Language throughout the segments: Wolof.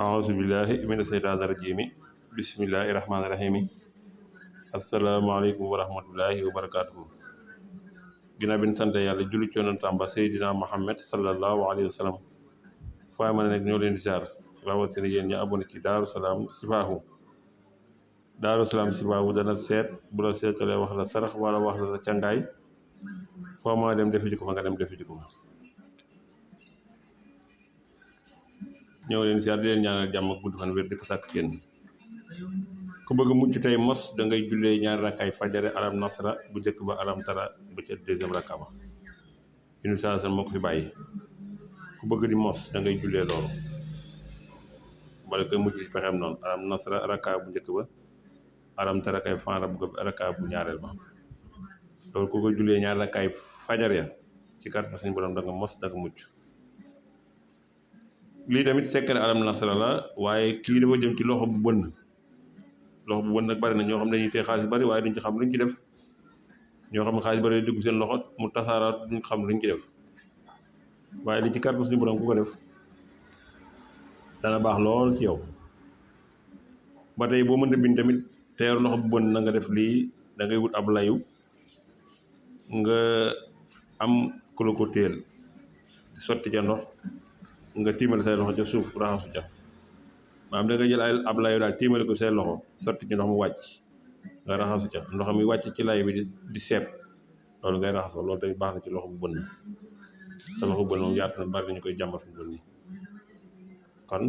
أعوذ بالله من الشيطان الرجيم بسم الله الرحمن الرحيم السلام عليكم ورحمة الله وبركاته ginnaaw bi ñu sant yàlla julli ci yonentam ba Seydina Muhammad sallallahu alayhi wa sallam faa ma ne nag ñoo leen di ziar rawatina yéen ñu abonné ci Daaru Salaam Sifaahu Daaru Salaam Sifaahu dana seet bu la seetalee wax la sarax wala wax la cangaay foo ma dem defi ji ko fa nga dem defi ji ko ñëw leen ziar di leen ñaanal jàmm ak gudd fan wér di ko sàkk kenn ku bëgg mucc tey mos da ngay jullee ñaari rakkaay fajare alam nasra bu njëkk ba alam tara ba ca deuxième rakka ba inu saa moo ko fi bàyyi ku bëgg di mos da ngay jullee loolu bala koy mucc ci pexem noonu alam nasra rakka bu njëkk ba alam tara kay fanra bu rakka bu ñaareel ba loolu ku ko jullee ñaari rakkaay fajar ya ci kàttan suñu borom da nga mos da nga mucc lii tamit secret alam nasra la waaye kii dafa jëm ci loxo bu bënn nag bari na ñoo xam ne dañuy tey xaalis bari waaye duñ ci xam luñ ci def ñoo xam ne xaalis bari dugg seen loxo mu tasaaraat duñ xam luñ ci def waaye li ci kàttan suñu borom ku ko def dana baax lool ci yow ba tey boo mënta bind tamit te yor loxo bu bënn na nga def lii da ngay wut ab layu nga am ku la ko téel sotti ca ndox nga tiimale say loxo ca suuf raxasu ca maanaam da nga jël ay ab layu daal tiimale ko say loxo sotti ci ndox mu wàcc nga raxasu ca ndox mi wàcc ci lay bi di seet loolu ngay raxasoo loolu tamit baax na ci loxo bu bënn sa loxo bu bënn moom yaatu na bari nañu koy jàmbat fu mu bënn kon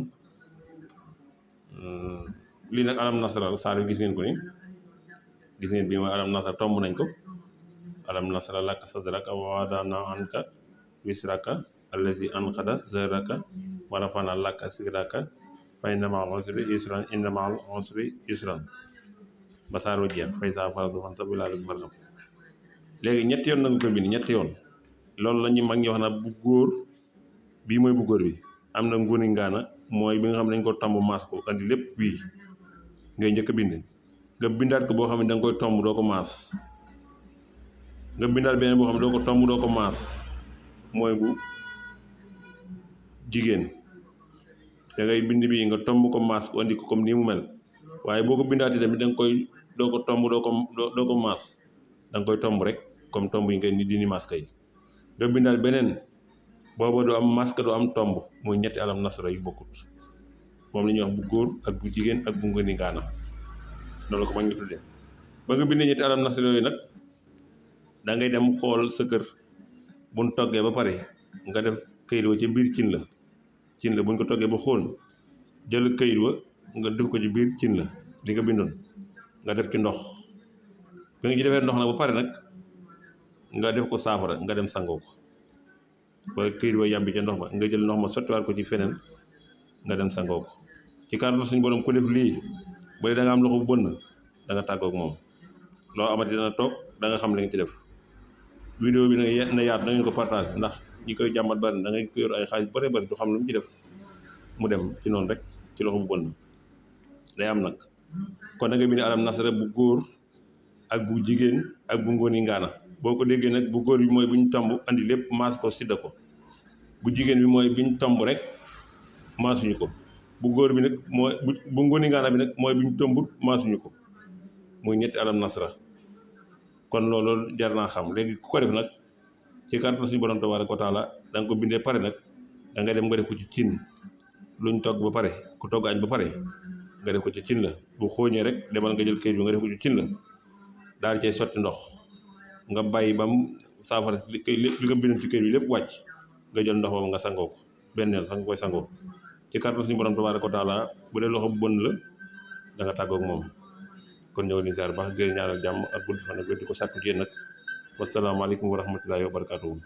lii nag alam nasara la saar gis ngeen ko ni gis ngeen bii mooy alam nasara tomb nañ ko alam nasara laka sadraka wa wada'na anka wisraka allazi anqada zahraka wa rafa'na laka zikraka fa inna ma'al usri yusran inna ma'al usri yusran ba saar wa jeex fay saa faradu fansab ilaa rabbika farghab léegi ñetti yoon na nga ko bind ñetti yoon loolu la ñu mag ñi wax na bu góor bii mooy bu góor bi am na nguni ngaana mooy bi nga xam ne dañ ko tomb maas ko andi lépp bii ngay njëkk a bind nga bindaat ko boo xam ne da nga koy tomb doo ko maas nga bindaat beneen boo xam ne doo ko tomb doo ko maas mooy bu jigéen da ngay bind bii nga tomb ko maas ko andi ko comme nii mu mel waaye boo ko bindaatee tamit da nga koy doo ko tomb doo ko maas da nga koy tomb rek comme tomb yi ngay ni dini maska yi nga bindaat beneen booba du am maska du am tomb mooy ñetti alam nasra yu bokkut moom la ñuy wax bu góor ak bu jigéen ak bu ngëni ngaana loolu ko mag ngi tuddee ba nga bindee ñetti alam nasra yooyu nag da ngay dem xool sa kër buñ toggee ba pare nga def këyit wa ci biir cin la buñ ko toggee ba xool jël këyit wa nga def ko ci biir cin la li nga bindoon nga def ci ndox ba nga ci defee ndox nag ba pare nag nga def ko saafara nga dem sangoo ko ba këyit wa yàbbi ca ndox ba nga jël ndox ma sottiwaat ko ci feneen nga dem sangoo ko ci kàddu suñu borom ku def lii ba da nga am loxo bu bënn da nga tàggoog moom loo amati dana toog da nga xam li nga ci def vidéo bi nag na yaatu na ngeen ko partage ndax ñi koy jàmbat bari da ngay ko yor ay xaalis bari du xam lu mu ci def mu dem ci noonu rek ci loxo bu bënn day am nag kon da nga bind alam nasara bu góor ak bu jigéen ak bu ngóoni ngaana boo ko déggee nag bu góor bi mooy bu ñu tomb andi lépp maas ko sidda ko bu jigéen bi mooy bi ñu tomb rek maasuñu ko bu góor bi nag mooy bu ngóoni ngaana bi nag mooy bi ñu tomb maasuñu ko muy ñetti alam nasara kon loolu jar naa xam léegi ku ko def nag ci kàttan suñu borom tabaaraka wa taala da nga ko bindee pare nag da nga dem nga def ko ci cin luñ togg ba pare ku togg añ ba pare nga def ko ci cin la bu xooñee rek demal nga jël këyit bi nga def ko ci cin la daal cay sotti ndox nga bàyyi bam saafara li nga bindoon ci këyit bi lépp wàcc nga jël ndox boobu nga sangoo ko benn yoon sax nga koy sangoo ci kàttan suñu borom tabaaraka wa taala bu dee loxo bu bënn la da nga tàggoog moom kon ñëw ni ziar baax gën ñaanal jàmm ak gudd fan ak wér di ko sàkku ci yéen nag wasalaamaaleykum wa rahmatullahi wa barakatuhu